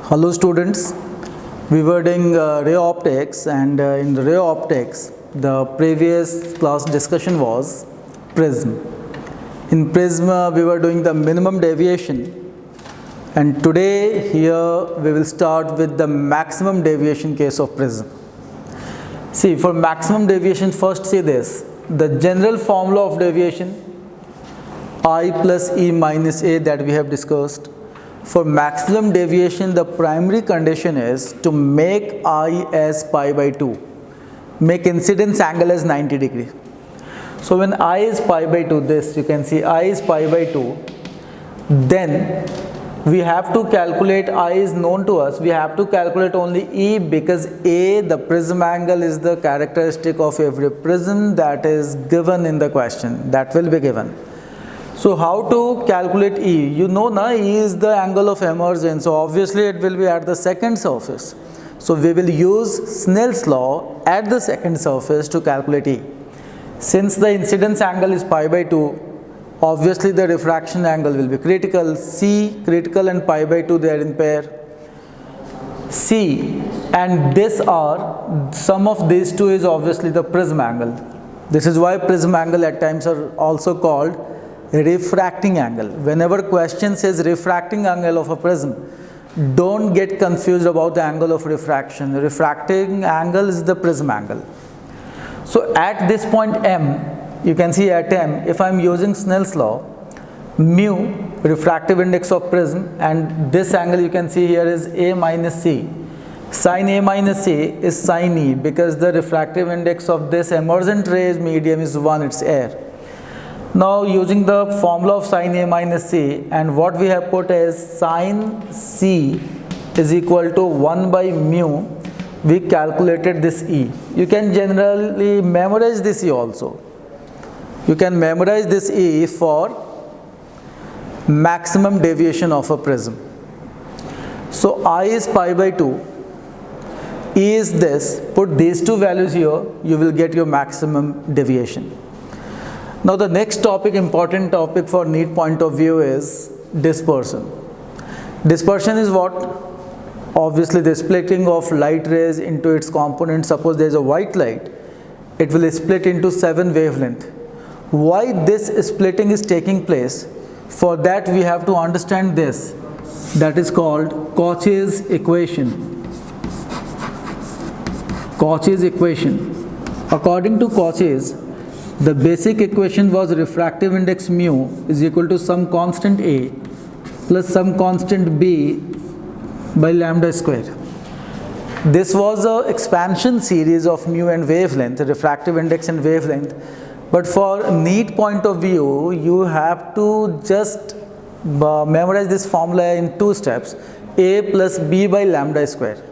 Hello students, we were doing ray optics, and in the ray optics the previous class discussion was prism. In prism we were doing the minimum deviation, and today here we will start with the maximum deviation case of prism. See, for maximum deviation, first see this, the general formula of deviation I plus E minus A that we have discussed. For maximum deviation, the primary condition is to make I as pi by 2, make incidence angle as 90 degree. So when I is pi by 2, this you can see I is pi by 2, then we have to calculate, I is known to us, we have to calculate only E, because A, the prism angle, is the characteristic of every prism that is given in the question, that will be given. So how to calculate E? You know na, E is the angle of emergence, so obviously it will be at the second surface. So we will use Snell's law at the second surface to calculate E. Since the incidence angle is pi by 2, obviously the refraction angle will be critical. C, critical, and pi by 2, they are in pair. C and this R, sum of these two is obviously the prism angle. This is why prism angle at times are also called refracting angle. Whenever question says refracting angle of a prism, don't get confused about the angle of refraction. The refracting angle is the prism angle. So at this point M, you can see at M, if I am using Snell's law, mu, refractive index of prism, and this angle you can see here is A minus C. Sin A minus C is sin E, because the refractive index of this emergent ray medium is 1, it's air. Now using the formula of sin A minus C, and what we have put is sin C is equal to 1 by mu, we calculated this E. You can generally memorize this E also. You can memorize this E for maximum deviation of a prism. So I is pi by 2, E is this, put these two values here, you will get your maximum deviation. Now the next topic, important topic for NEET point of view, is dispersion. Dispersion is what? Obviously the splitting of light rays into its components. Suppose there is a white light, it will split into 7 wavelengths. Why this splitting is taking place? For that we have to understand this, that is called Cauchy's equation. Cauchy's equation. According to Cauchy's, the basic equation was refractive index mu is equal to some constant A plus some constant B by lambda square. This was an expansion series of mu and wavelength, refractive index and wavelength. But for NEET point of view, you have to just memorize this formula in 2 steps, A plus B by lambda square.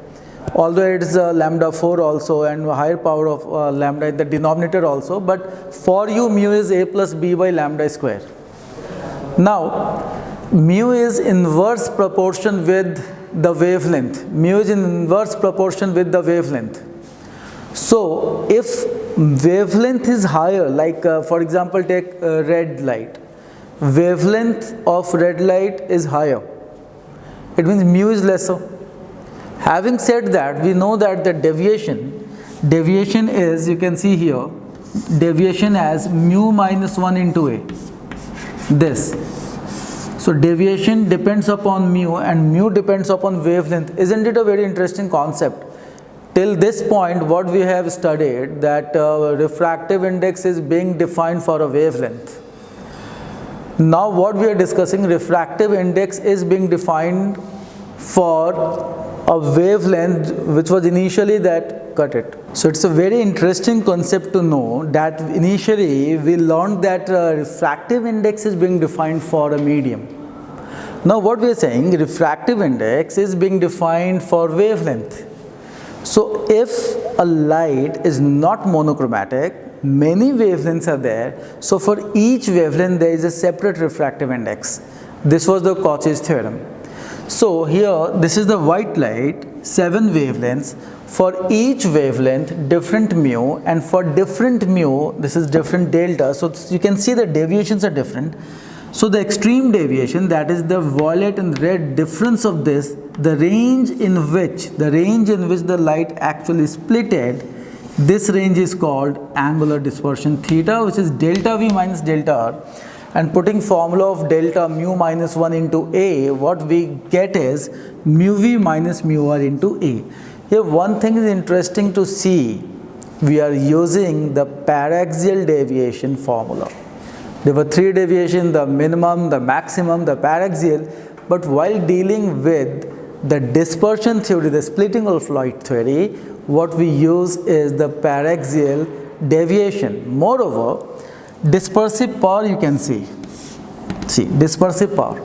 Although it is lambda 4 also, and higher power of lambda in the denominator also, but for you mu is A plus B by lambda square. Now mu is inverse proportion with the wavelength. Mu is in inverse proportion with the wavelength. So if wavelength is higher, like for example take red light, wavelength of red light is higher, it means mu is lesser. Having said that, we know that the deviation is, you can see here, deviation as mu minus 1 into A, this. So deviation depends upon mu and mu depends upon wavelength. Isn't it a very interesting concept? Till this point what we have studied, that refractive index is being defined for a wavelength. Now what we are discussing, refractive index is being defined for a wavelength which was initially that, cut it. So it's a very interesting concept to know that initially we learned that refractive index is being defined for a medium. Now what we are saying, refractive index is being defined for wavelength. So if a light is not monochromatic, many wavelengths are there, so for each wavelength there is a separate refractive index. This was the Cauchy's theorem. So here this is the white light, 7 wavelengths, for each wavelength different mu, and for different mu this is different delta, so you can see the deviations are different. So the extreme deviation, that is the violet and red difference of this, the range in which the light actually splitted, this range is called angular dispersion theta, which is delta V minus delta R. And putting formula of delta mu minus 1 into A, what we get is mu V minus mu R into A. Here one thing is interesting to see, we are using the paraxial deviation formula. There were three deviations, the minimum, the maximum, the paraxial, but while dealing with the dispersion theory, the splitting of light theory, what we use is the paraxial deviation. Moreover, dispersive power, you can see dispersive power.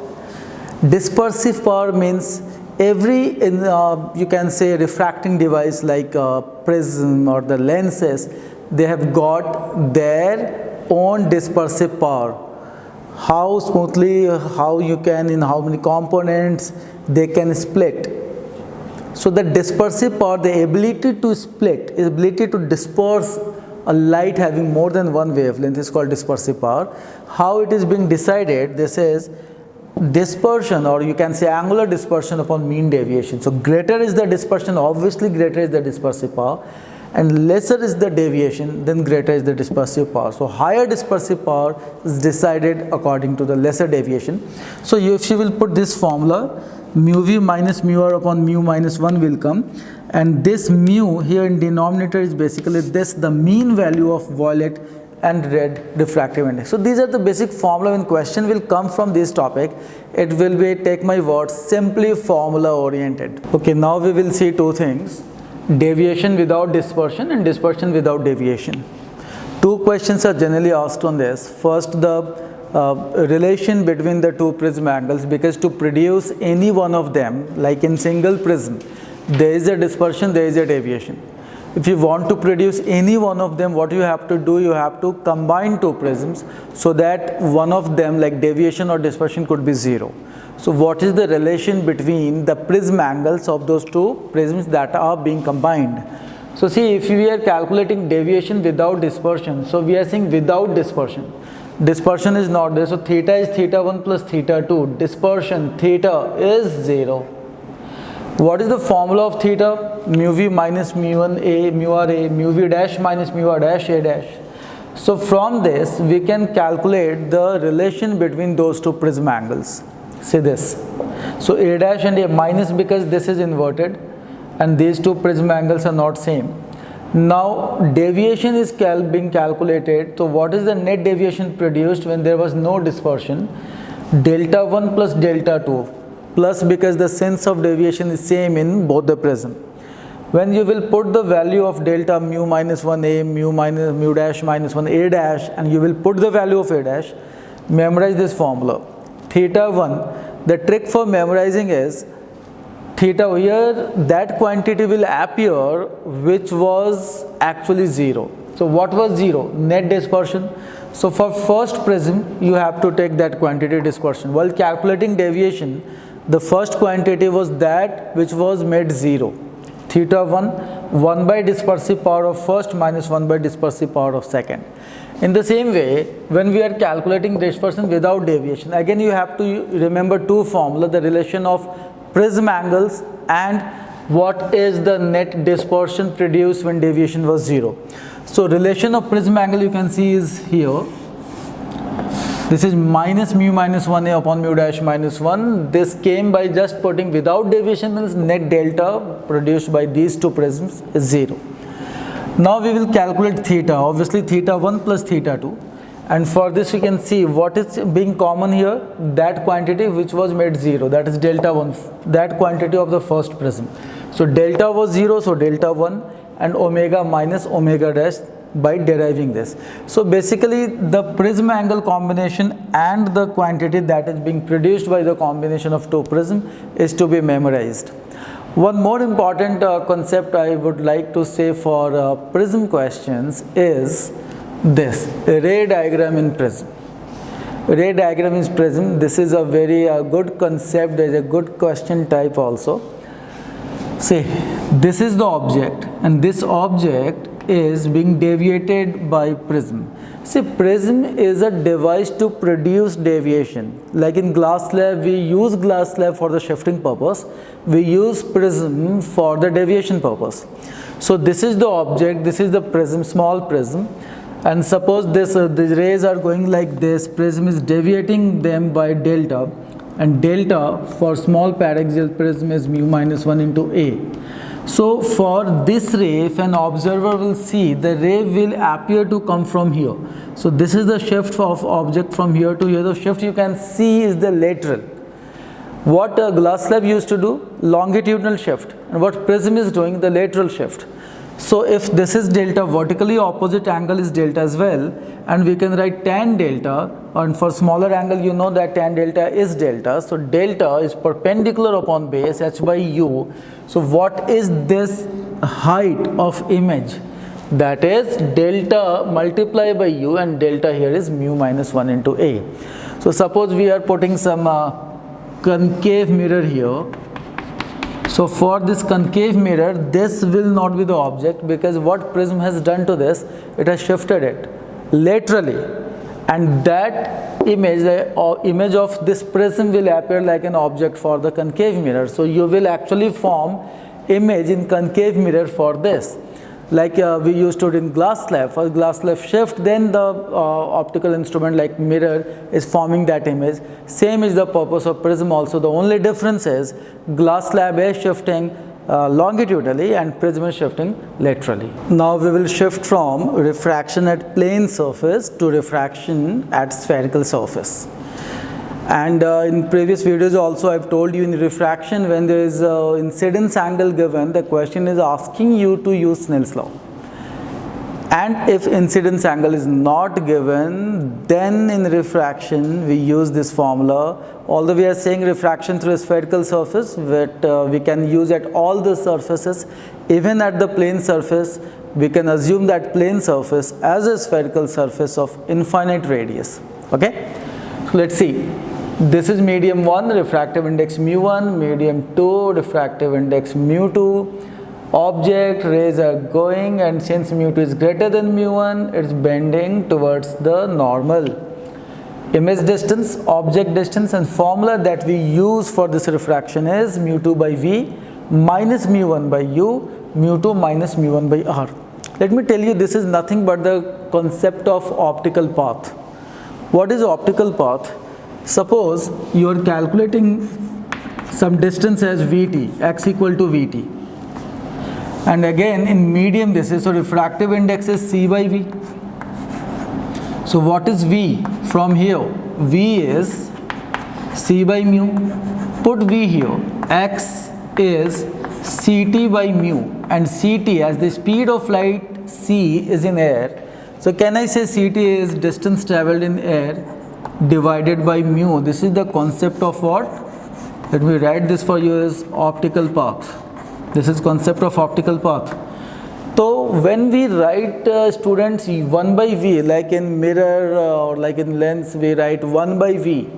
Dispersive power means every you can say refracting device like prism or the lenses, they have got their own dispersive power. How smoothly, how you can, in how many components they can split. So the dispersive power, the ability to split, ability to disperse a light having more than one wavelength is called dispersive power. How it is being decided, this is dispersion, or you can say angular dispersion upon mean deviation. So greater is the dispersion, obviously greater is the dispersive power, and lesser is the deviation, then greater is the dispersive power. So higher dispersive power is decided according to the lesser deviation. So if you will put this formula, mu V minus mu R upon mu minus 1 will come, and this mu here in denominator is basically this, the mean value of violet and red refractive index. So these are the basic formula. When question will come from this topic, it will be, take my word, simply formula oriented. Okay, now we will see two things: deviation without dispersion and dispersion without deviation. Two questions are generally asked on this. First, the relation between the two prism angles, because to produce any one of them, like in single prism, there is a dispersion, there is a deviation. If you want to produce any one of them, what you have to do, you have to combine two prisms so that one of them, like deviation or dispersion, could be zero. So what is the relation between the prism angles of those two prisms that are being combined? So see, if we are calculating deviation without dispersion, so we are saying without dispersion. Dispersion is not there, so theta is theta 1 plus theta 2. Dispersion, theta is 0. What is the formula of theta? Mu V minus mu 1 A, mu R A, mu V dash minus mu R dash A dash. So from this, we can calculate the relation between those two prism angles. See this. So A dash and A minus, because this is inverted and these two prism angles are not same. Now deviation is being calculated. So what is the net deviation produced when there was no dispersion? Delta 1 plus delta 2 plus, because the sense of deviation is same in both the prism. When you will put the value of delta mu minus 1 A, mu dash minus 1 A dash, and you will put the value of A dash, memorize this formula. Theta 1, the trick for memorizing is theta here, that quantity will appear which was actually 0. So what was 0? Net dispersion. So for first prism, you have to take that quantity dispersion. While calculating deviation, the first quantity was that which was made 0. Theta 1 by dispersive power of first minus 1 by dispersive power of second. In the same way, when we are calculating dispersion without deviation, again you have to remember two formula, the relation of prism angles and what is the net dispersion produced when deviation was 0. So relation of prism angle you can see is here. This is minus mu minus 1A upon mu dash minus 1. This came by just putting without deviation, means net delta produced by these two prisms is 0. Now we will calculate theta, obviously theta 1 plus theta 2. And for this we can see what is being common here, that quantity which was made 0, that is delta 1, that quantity of the first prism. So delta was 0, so delta 1 and omega minus omega dash by deriving this. So basically the prism angle combination and the quantity that is being produced by the combination of two prism is to be memorized. One more important concept I would like to say for prism questions is this, ray diagram in prism. Ray diagram in prism, this is a very good concept, there is a good question type also. See, this is the object and this object is being deviated by prism. See, prism is a device to produce deviation. Like in glass slab, we use glass slab for the shifting purpose. We use prism for the deviation purpose. So this is the object, this is the prism, small prism. And suppose these rays are going like this, prism is deviating them by delta. And delta for small paraxial prism is mu minus 1 into A. So for this ray, if an observer will see, the ray will appear to come from here. So this is the shift of object from here to here. The shift you can see is the lateral. What a glass slab used to do? Longitudinal shift. And what prism is doing? The lateral shift. So if this is delta, vertically opposite angle is delta as well, and we can write tan delta, and for smaller angle you know that tan delta is delta. So delta is perpendicular upon base h by u. So what is this height of image? That is delta multiplied by u, and delta here is mu minus 1 into A. So suppose we are putting some concave mirror here. So for this concave mirror, this will not be the object, because what prism has done to this, it has shifted it laterally, and that image, the image of this prism will appear like an object for the concave mirror. So you will actually form image in concave mirror for this. Like we used to do in glass slab. For glass slab shift, then the optical instrument like mirror is forming that image. Same is the purpose of prism also. The only difference is glass slab is shifting longitudinally and prism is shifting laterally. Now we will shift from refraction at plane surface to refraction at spherical surface. And in previous videos also I've told you, in refraction, when there is incidence angle given, the question is asking you to use Snell's law. And if incidence angle is not given, then in refraction we use this formula. Although we are saying refraction through a spherical surface, but we can use at all the surfaces. Even at the plane surface, we can assume that plane surface as a spherical surface of infinite radius. Okay? So let's see. This is medium 1, refractive index mu1, medium 2, refractive index mu2. Object rays are going, and since mu2 is greater than mu1, it's bending towards the normal. Image distance, object distance, and formula that we use for this refraction is mu2 by v minus mu1 by u, mu2 minus mu1 by r. Let me tell you, this is nothing but the concept of optical path. What is optical path? Suppose you are calculating some distance as Vt, x equal to Vt. And again in medium this is, so refractive index is C by V. So what is V from here? V is C by mu. Put V here. X is Ct by mu, and Ct, as the speed of light c is in air. So can I say Ct is distance traveled in air divided by mu. This is the concept of what? Let me write this for you as optical path. This is concept of optical path. So when we write students 1 by v, like in mirror or like in lens, we write 1 by v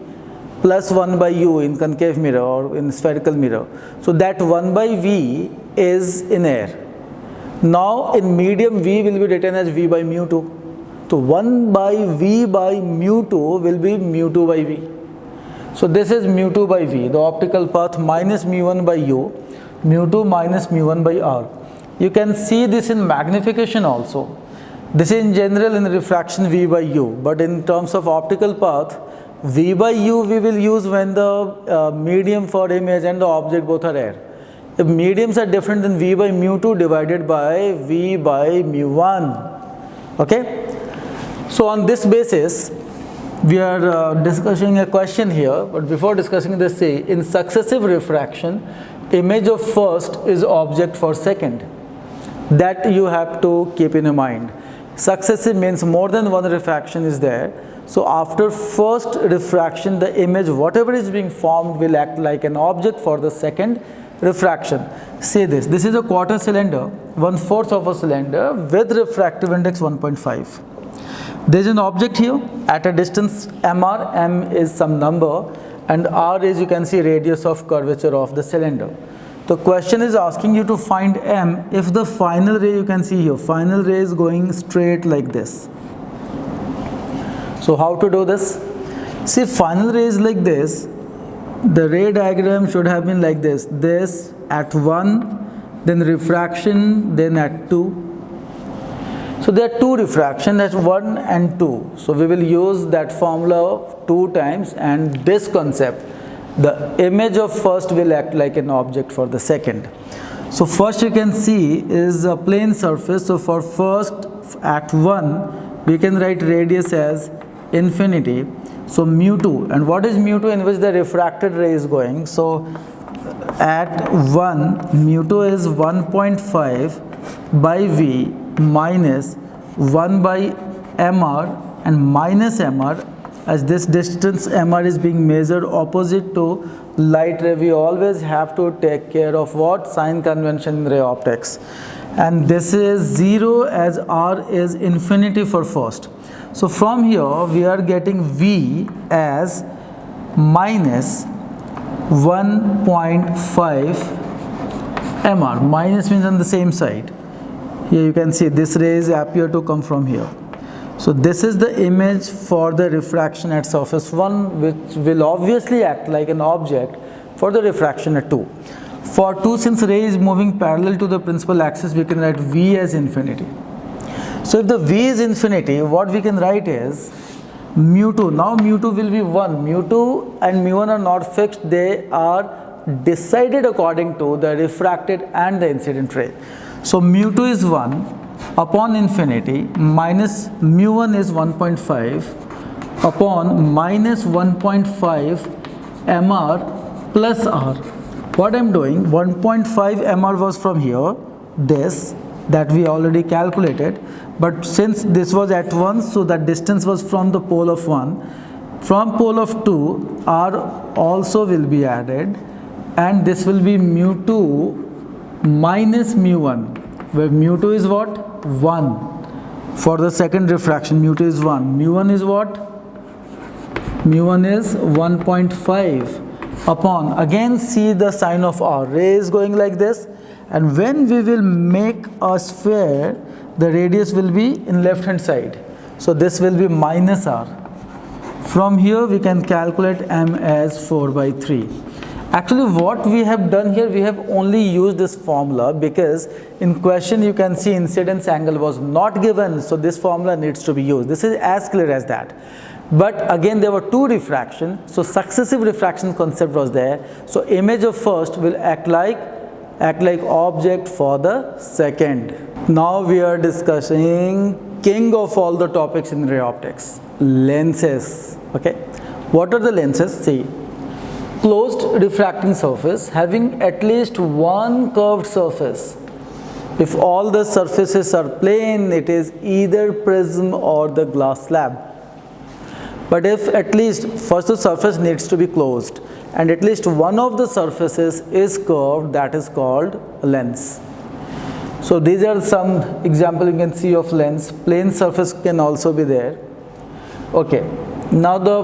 plus 1 by u in concave mirror or in spherical mirror. So that 1 by v is in air. Now in medium v will be written as v by mu2. So 1 by v by mu2 will be mu2 by v. So this is mu2 by v, the optical path, minus mu1 by u, mu2 minus mu1 by r. You can see this in magnification also. This is in general in refraction v by u, but in terms of optical path, v by u we will use when the medium for image and the object both are air. If mediums are different, then v by mu2 divided by v by mu1. Okay? So on this basis, we are discussing a question here, but before discussing this, say, in successive refraction, image of first is object for second. That you have to keep in your mind. Successive means more than one refraction is there. So after first refraction, the image, whatever is being formed, will act like an object for the second refraction. Say this. This is a quarter cylinder, 1/4 of a cylinder with refractive index 1.5. There is an object here at a distance mr. M is some number, and r is, you can see, radius of curvature of the cylinder. The question is asking you to find m if the final ray, you can see here, final ray is going straight like this. So how to do this? See, final ray is like this. The ray diagram should have been like this. This at 1, then refraction, then at 2. So there are two refraction at 1 and 2. So we will use that formula 2 times, and this concept, the image of first will act like an object for the second. So first you can see is a plane surface. So for first at 1 we can write radius as infinity. So mu2, and what is mu2 in which the refracted ray is going? So at 1 mu2 is 1.5 by V minus 1 by mr, and minus mr, as this distance mr is being measured opposite to light ray. We always have to take care of what? Sign convention in ray optics. And this is 0 as r is infinity for first. So from here we are getting V as minus 1.5 mr. Minus means on the same side. Here you can see this rays appear to come from here. So this is the image for the refraction at surface 1, which will obviously act like an object for the refraction at 2. For 2, since ray is moving parallel to the principal axis, we can write V as infinity. So if the V is infinity, what we can write is mu2. Now mu2 will be 1. Mu2 and mu1 are not fixed. They are decided according to the refracted and the incident ray. So mu2 is 1 upon infinity minus mu1 is 1.5 upon minus 1.5 mr plus r. What I am doing, 1.5 mr was from here, this that we already calculated, but since this was at 1, so that distance was from the pole of 1. From pole of 2, r also will be added, and this will be mu2 minus mu1, where mu2 is what? 1. For the second refraction, mu2 is 1. Mu1 is what? Mu1 is 1.5 upon, again see the sign of r. Ray is going like this, and when we will make a sphere, the radius will be in left hand side. So this will be minus r. From here we can calculate m as 4 by 3. Actually what we have done here, we have only used this formula because in question you can see incidence angle was not given, so this formula needs to be used. This is as clear as that. But again there were two refraction, so successive refraction concept was there. So image of first will act like object for the second. Now we are discussing king of all the topics in ray optics, lenses. Okay, what are the lenses? See, closed refracting surface having at least one curved surface. If all the surfaces are plane, it is either prism or the glass slab. But if at least first the surface needs to be closed and at least one of the surfaces is curved, that is called a lens. So these are some example you can see of lens. Plane surface can also be there. Okay. Now the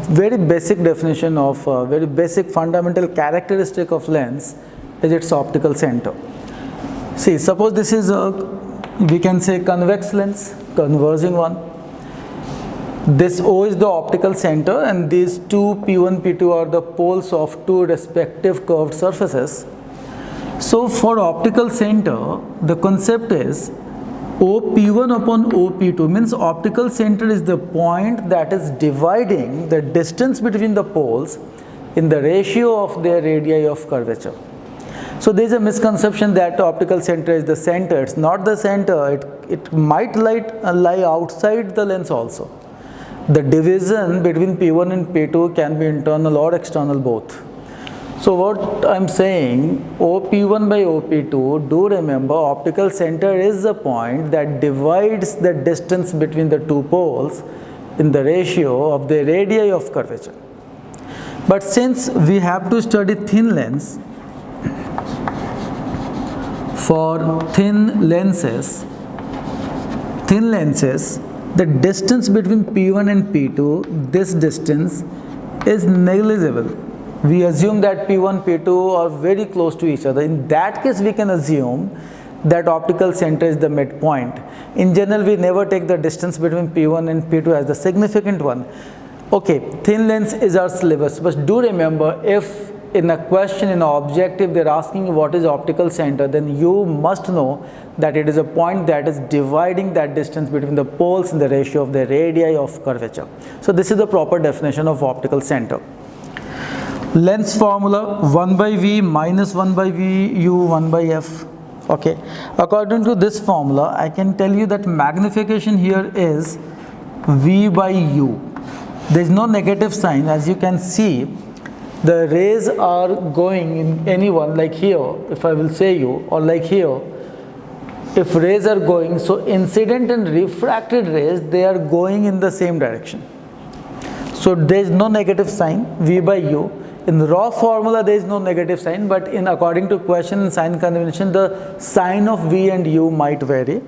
very basic definition of very basic fundamental characteristic of lens is its optical center. See, suppose this is a, we can say, convex lens, converging one. This O is the optical center, and these two P1, P2 are the poles of two respective curved surfaces. So for optical center, the concept is OP1 upon OP2, means optical center is the point that is dividing the distance between the poles in the ratio of their radii of curvature. So there is a misconception that optical center is the center. It's not the center. It might lie outside the lens also. The division between P1 and P2 can be internal or external both. So what I'm saying, OP1 by OP2, do remember optical center is the point that divides the distance between the two poles in the ratio of the radii of curvature. But since we have to study thin lens, for thin lenses, the distance between P1 and P2, this distance is negligible. We assume that P1, P2 are very close to each other. In that case, we can assume that optical center is the midpoint. In general, we never take the distance between P1 and P2 as the significant one. Okay, thin lens is our syllabus, but do remember, if in a question, in an objective, they're asking you what is optical center, then you must know that it is a point that is dividing that distance between the poles in the ratio of the radii of curvature. So this is the proper definition of optical center. Lens formula: 1 by V minus 1 by V U 1 by F. Okay, according to this formula, I can tell you that magnification here is V by U. There is no negative sign. As you can see, the rays are going in anyone, like here, if I will say you, or like here, if rays are going, so incident and refracted rays, they are going in the same direction. So there is no negative sign, V by U. In the raw formula, there is no negative sign, but in according to question and sign convention, the sign of V and U might vary.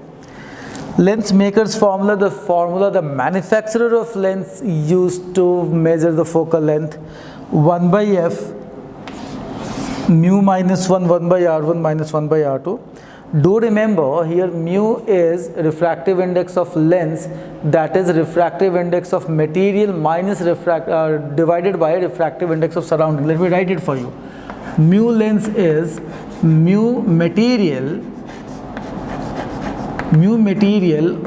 Lens maker's formula, the manufacturer of lens used to measure the focal length: 1 by F, mu minus 1, 1 by R1 minus 1 by R2. Do remember, here mu is refractive index of lens, that is refractive index of material minus divided by refractive index of surrounding. Let me write it for you. Mu lens is mu material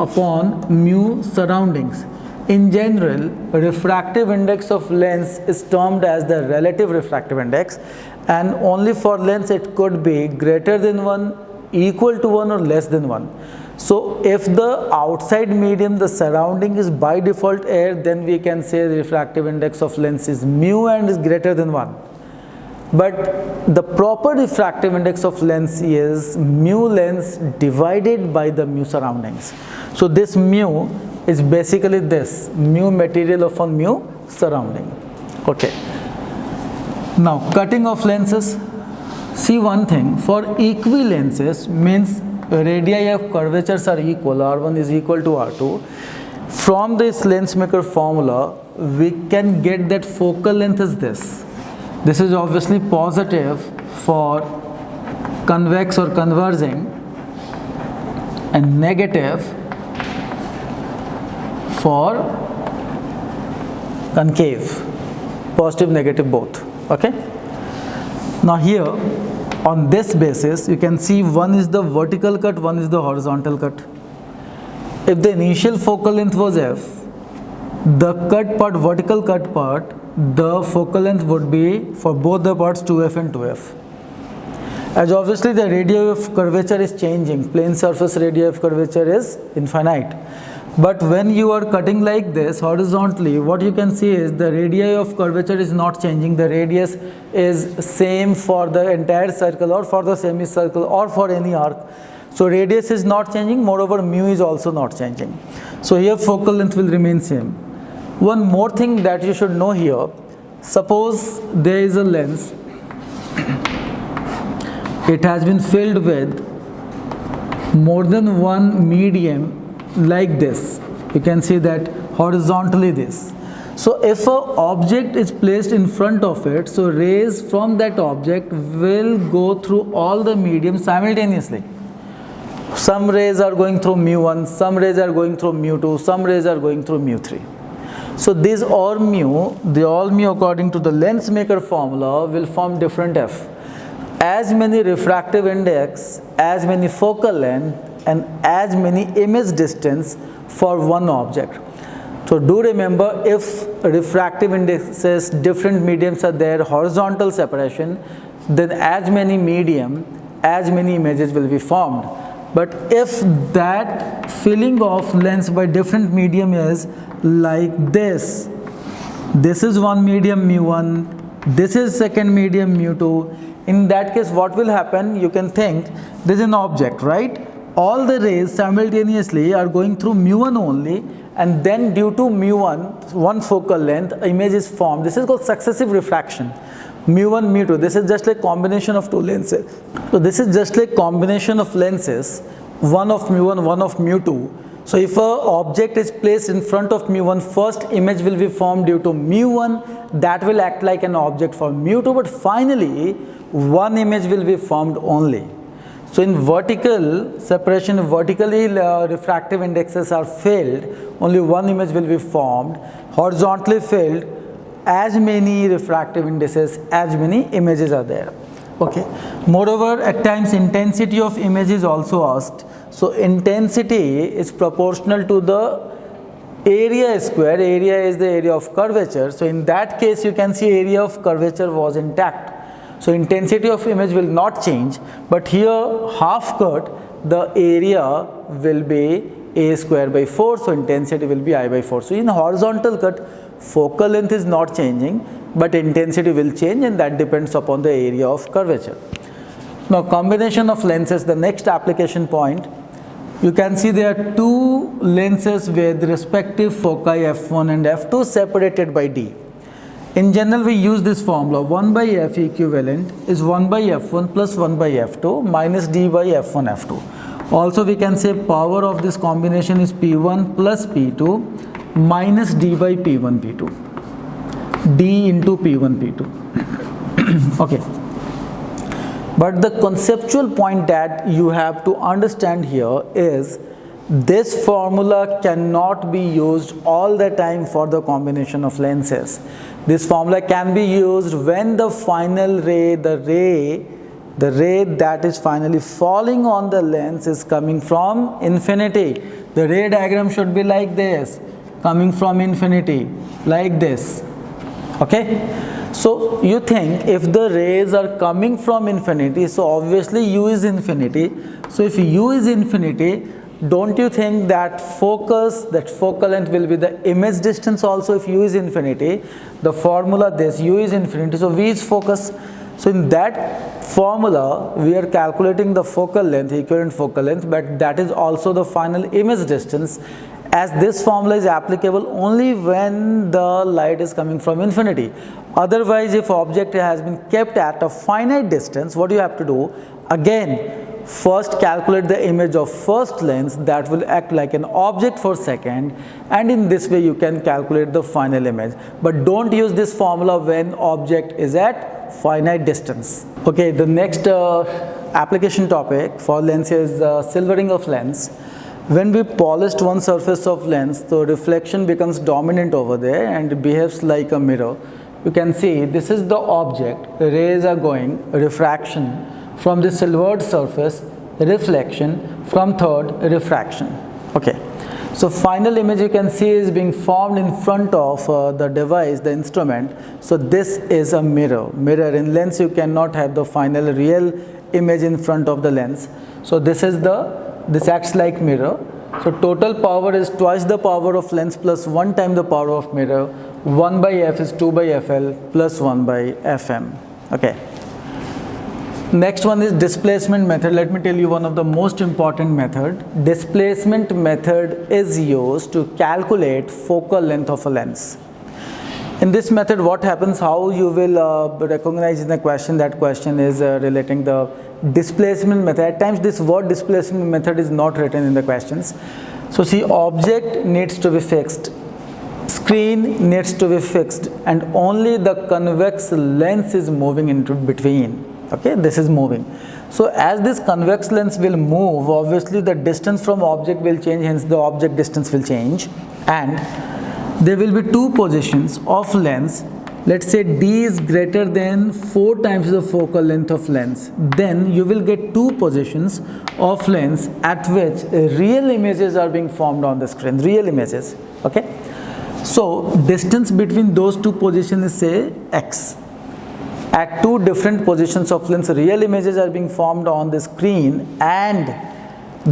upon mu surroundings. In general, refractive index of lens is termed as the relative refractive index, and only for lens it could be greater than 1, equal to 1, or less than 1. So if the outside medium, the surrounding, is by default air, then we can say the refractive index of lens is mu and is greater than 1. But the proper refractive index of lens is mu lens divided by the mu surroundings. So this mu is basically this, mu material upon mu surrounding. Okay. Now, cutting of lenses. See one thing, for equilenses, means radii of curvatures are equal, R1 is equal to R2. From this lens maker formula, we can get that focal length is this. This is obviously positive for convex or converging, and negative for concave, positive, negative both. Okay. Now here, on this basis, you can see one is the vertical cut, one is the horizontal cut. If the initial focal length was F, the cut part, vertical cut part, the focal length would be for both the parts 2F and 2F. As obviously the radii of curvature is changing, plane surface radii of curvature is infinite. But when you are cutting like this horizontally, what you can see is the radii of curvature is not changing. The radius is same for the entire circle or for the semicircle or for any arc. So radius is not changing, moreover mu is also not changing. So here focal length will remain same. One more thing that you should know here, suppose there is a lens, it has been filled with more than one medium like this. You can see that horizontally this. So if an object is placed in front of it, so rays from that object will go through all the mediums simultaneously. Some rays are going through mu1, some rays are going through mu2, some rays are going through mu3. So these all mu according to the lens maker formula will form different F. As many refractive index, as many focal length, and as many image distance for one object. So do remember, if refractive indexes, different mediums are there, horizontal separation, then as many medium, as many images will be formed. But if that filling of lens by different medium is like this is one medium mu1, this is second medium mu2, in that case what will happen, you can think this is an object, right? All the rays simultaneously are going through mu1 only, and then due to mu1, one focal length, image is formed. This is called successive refraction. Mu1, mu2, this is just like combination of two lenses. So this is just like combination of lenses, one of mu1, one of mu2. So if an object is placed in front of mu1, first image will be formed due to mu1, that will act like an object for mu2, but finally one image will be formed only. So in vertical separation, vertically refractive indexes are filled, only one image will be formed. Horizontally filled, as many refractive indices, as many images are there. Okay. Moreover, at times intensity of image is also asked. So intensity is proportional to the area square. Area is the area of curvature. So in that case, you can see area of curvature was intact. So intensity of image will not change, but here half cut, the area will be a square by 4, so intensity will be I by 4. So in horizontal cut, focal length is not changing, but intensity will change, and that depends upon the area of curvature. Now combination of lenses, the next application point, you can see there are two lenses with respective foci f1 and f2 separated by d. In general, we use this formula, 1 by f equivalent is 1 by f1 plus 1 by f2 minus d by f1 f2. Also, we can say power of this combination is p1 plus p2 minus d by p1 p2, d into p1 p2. Okay. But the conceptual point that you have to understand here is this formula cannot be used all the time for the combination of lenses. This formula can be used when the final ray, the ray that is finally falling on the lens is coming from infinity. The ray diagram should be like this, coming from infinity, like this. Okay? So you think if the rays are coming from infinity, so obviously u is infinity. So if u is infinity, don't you think that focal length will be the image distance also if u is infinity? The formula this, u is infinity, so v is focus. So in that formula, we are calculating the focal length, equivalent focal length, but that is also the final image distance, as this formula is applicable only when the light is coming from infinity. Otherwise, if object has been kept at a finite distance, what you have to do? Again, first calculate the image of first lens that will act like an object for second, and in this way you can calculate the final image. But don't use this formula when object is at finite distance. Okay, the next application topic for lens is silvering of lens. When we polished one surface of lens, the reflection becomes dominant over there and behaves like a mirror. You can see this is the object, rays are going, refraction from the silvered surface, reflection from third, refraction. Okay, so final image you can see is being formed in front of the device, the instrument. So this is a mirror. In lens you cannot have the final real image in front of the lens. So this acts like mirror. So total power is twice the power of lens plus 1 time the power of mirror. 1 by f is 2 by fl plus 1 by fm. Okay. Next one is displacement method. Let me tell you one of the most important method. Displacement method is used to calculate focal length of a lens. In this method, what happens, how you will recognize in the question, that question is relating the displacement method. At times this word displacement method is not written in the questions. So see, object needs to be fixed, screen needs to be fixed, and only the convex lens is moving into between. Okay, this is moving. So as this convex lens will move, obviously the distance from object will change, hence the object distance will change, and there will be two positions of lens. Let's say d is greater than 4 times the focal length of lens. Then you will get two positions of lens at which real images are being formed on the screen, real images. Okay. So distance between those two positions is, say, x. At two different positions of lens, real images are being formed on the screen, and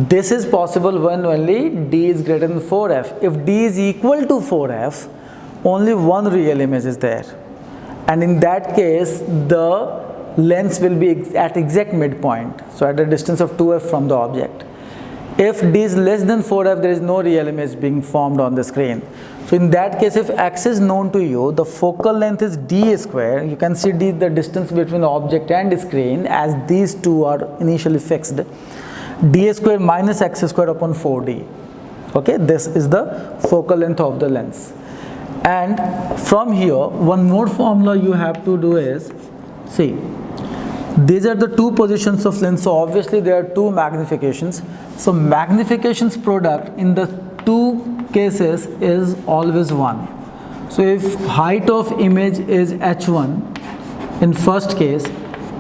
this is possible when only d is greater than 4f. If d is equal to 4f, only one real image is there, and in that case the lens will be at exact midpoint, so at a distance of 2f from the object. If d is less than 4f, there is no real image being formed on the screen. So in that case, if x is known to you, the focal length is d square. You can see d, the distance between the object and screen, as these two are initially fixed, d square minus x square upon 4d. Okay, this is the focal length of the lens. And from here, one more formula you have to do is, see, These are the two positions of lens, so obviously there are two magnifications. So magnifications product in the two cases is always 1. So if height of image is h1 in first case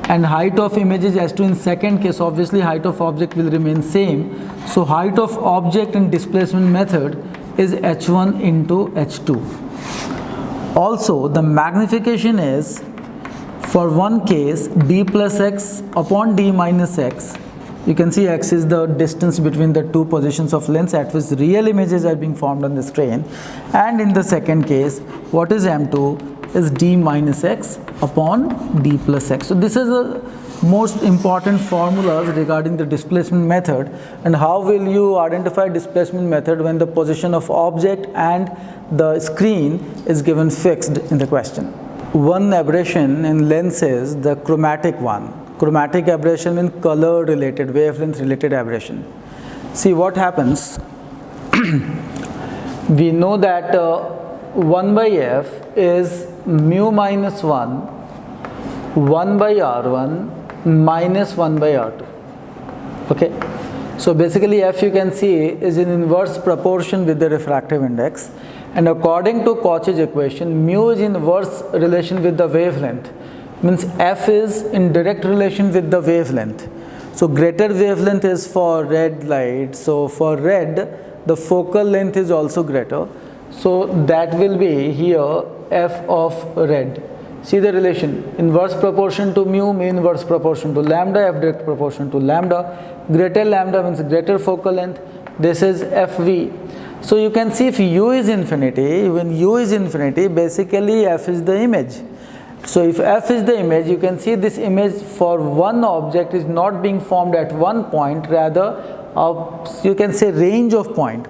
and height of image is h2 in second case, obviously height of object will remain same. So height of object in displacement method is h1 into h2. Also the magnification is, for one case, d plus x upon d minus x. You can see x is the distance between the two positions of lens at which real images are being formed on the screen. And in the second case, what is m2 is d minus x upon d plus x. So this is the most important formulas regarding the displacement method. And how will you identify displacement method when the position of object and the screen is given fixed in the question. One aberration in lens is the chromatic one. Chromatic aberration means color related, wavelength related aberration. See what happens. We know that 1 by f is mu minus 1 by r1 minus 1 by r2. Okay. So basically f, you can see, is in inverse proportion with the refractive index. And according to Cauchy's equation, mu is in inverse relation with the wavelength. Means f is in direct relation with the wavelength. So greater wavelength is for red light. So for red, the focal length is also greater. So that will be here f of red. See the relation, inverse proportion to mu, inverse proportion to lambda, f direct proportion to lambda. Greater lambda means greater focal length. This is fv. So you can see if u is infinity, when u is infinity, basically f is the image. So if f is the image, you can see this image for one object is not being formed at one point, rather you can say range of point.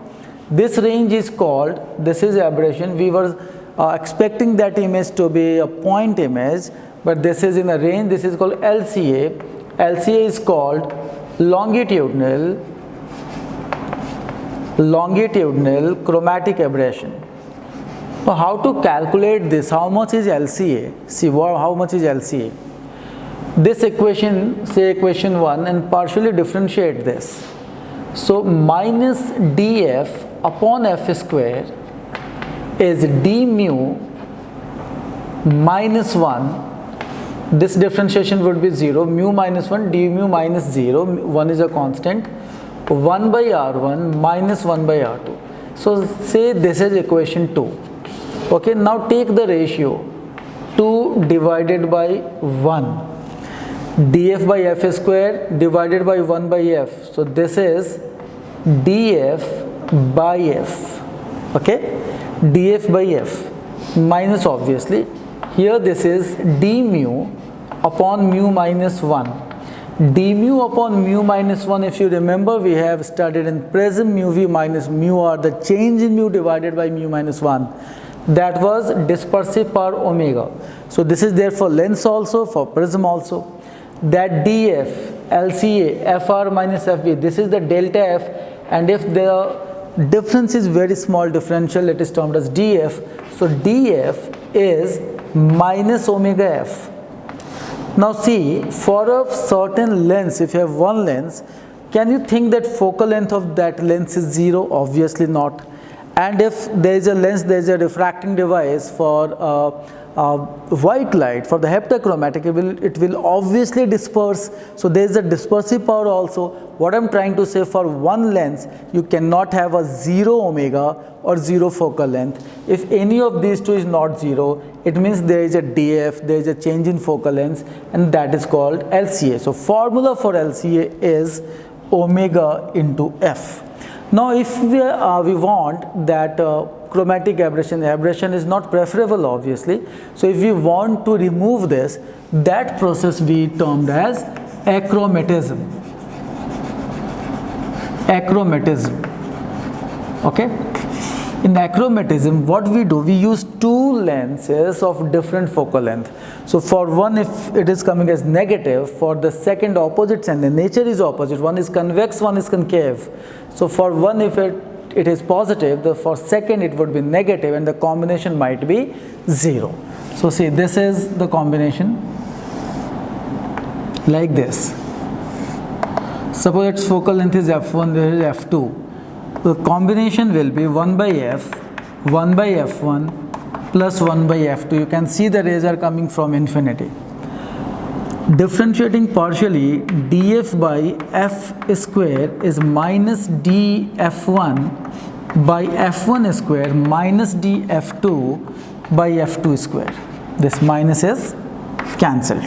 This range is called, this is aberration. We were expecting that image to be a point image, but this is in a range. This is called LCA. LCA is called longitudinal chromatic aberration. So how to calculate this? How much is LCA? See how much is LCA. This equation, say equation 1, and partially differentiate this. So minus df upon f square is d mu minus 1. This differentiation would be 0. Mu minus 1, d mu minus 0. 1 is a constant. 1 by r1 minus 1 by r2. So say this is equation 2. Okay, now take the ratio 2 divided by 1. df by f square divided by 1 by f. So this is df by f. Okay, df by f minus, obviously here this is d mu upon mu minus 1. d mu upon mu minus 1, if you remember, we have studied in prism, mu v minus mu r, the change in mu divided by mu minus 1. That was dispersive power omega. So this is there for lens also, for prism also. That df, LCA, fr minus fv, this is the delta f, and if the difference is very small differential, it is termed as df. So df is minus omega f. Now see, for a certain lens, if you have one lens, can you think that focal length of that lens is 0? Obviously not. And if there is a lens, there is a refracting device for white light, for the heptachromatic, it will obviously disperse. So there is a dispersive power also. What I am trying to say, for one lens, you cannot have a 0 omega or 0 focal length. If any of these two is not 0, it means there is a df, there is a change in focal length, and that is called LCA. So formula for LCA is omega into f. Now if we want that chromatic aberration, aberration is not preferable obviously. So if we want to remove this, that process we termed as achromatism. Achromatism. Okay. In achromatism, what we do, we use two lenses of different focal length. So for one, if it is coming as negative, for the second opposite side, the nature is opposite. One is convex, one is concave. So for one, if it is positive, for second it would be negative, and the combination might be 0. So see, this is the combination. like this. Suppose its focal length is f1, there is f2. The combination will be 1 by f, 1 by f1 plus 1 by f2. You can see the rays are coming from infinity. Differentiating partially, df by f square is minus df1 by f1 square minus df2 by f2 square. This minus is cancelled.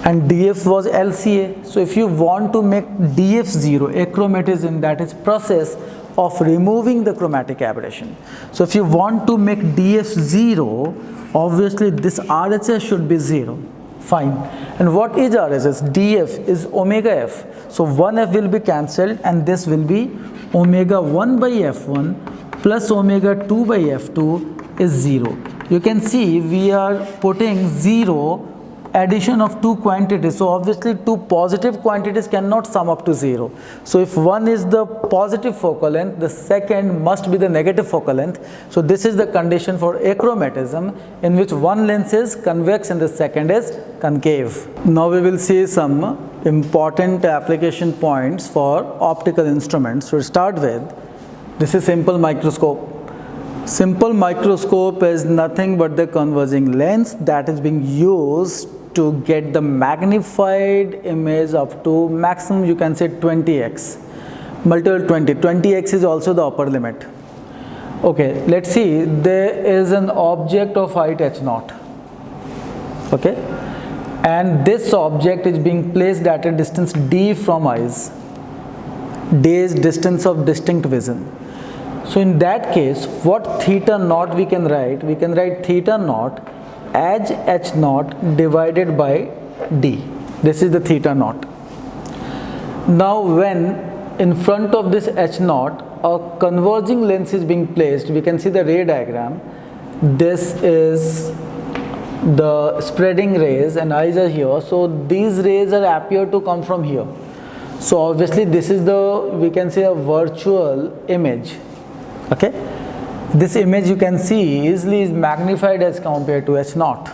And df was LCA. So if you want to make df 0, achromatism, that is process of removing the chromatic aberration. So if you want to make df 0, obviously this RHS should be 0. Fine. And what is RHS? df is omega f. So 1f will be cancelled and this will be omega 1 by f1 plus omega 2 by f2 is 0. You can see we are putting 0 addition of two quantities. So obviously two positive quantities cannot sum up to 0. So if one is the positive focal length, the second must be the negative focal length. So this is the condition for achromatism, in which one lens is convex and the second is concave. Now we will see some important application points for optical instruments. To start with, this is simple microscope. Simple microscope is nothing but the converging lens that is being used to get the magnified image up to maximum, you can say 20x, multiple 20x is also the upper limit. Okay, let's see, there is an object of height h0, okay, and this object is being placed at a distance d from eyes. D is distance of distinct vision. So in that case, what theta naught we can write? We can write theta naught as h naught divided by d. This is the theta naught. Now when in front of this h naught a converging lens is being placed, we can see the ray diagram. This is the spreading rays and eyes are here. So these rays are appear to come from here. So obviously this is the, we can say, a virtual image. Okay, this image you can see easily is magnified as compared to h naught.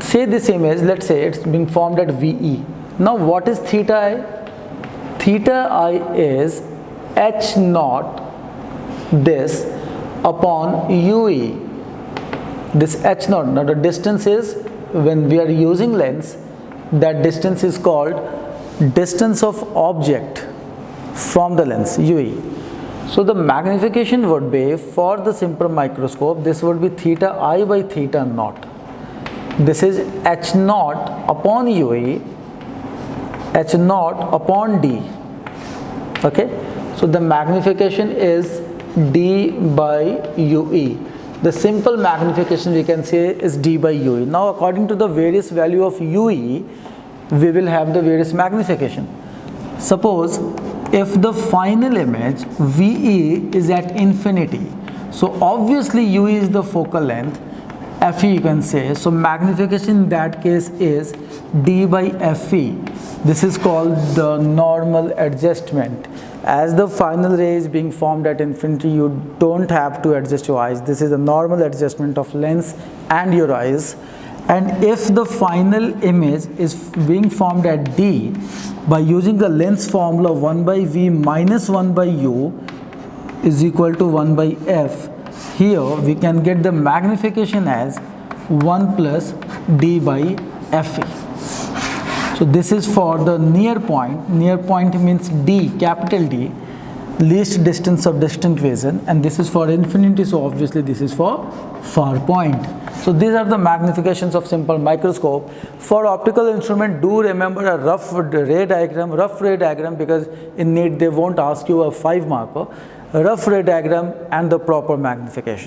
Say this image, let's say it's being formed at VE. Now what is theta I? Theta I is h naught this upon UE. This h naught, now the distance is, when we are using lens, that distance is called distance of object from the lens, UE. So the magnification would be, for the simple microscope, this would be theta I by theta naught. This is h naught upon UE, h naught upon D. Okay, so the magnification is D by UE. The simple magnification we can say is D by UE. Now according to the various value of UE, we will have the various magnification. Suppose if the final image VE is at infinity, so obviously UE is the focal length, FE you can say, so magnification in that case is D by FE. This is called the normal adjustment. As the final ray is being formed at infinity, you don't have to adjust your eyes. This is a normal adjustment of lens and your eyes. And if the final image is being formed at D, by using the lens formula 1 by V minus 1 by U is equal to 1 by F, here we can get the magnification as 1 plus D by Fe. So this is for the near point. Near point means D, capital D, least distance of distant vision, and this is for infinity, so obviously this is for far point. So these are the magnifications of simple microscope. For optical instrument, do remember a rough ray diagram, because in NEET they won't ask you a 5 marker, a rough ray diagram and the proper magnification.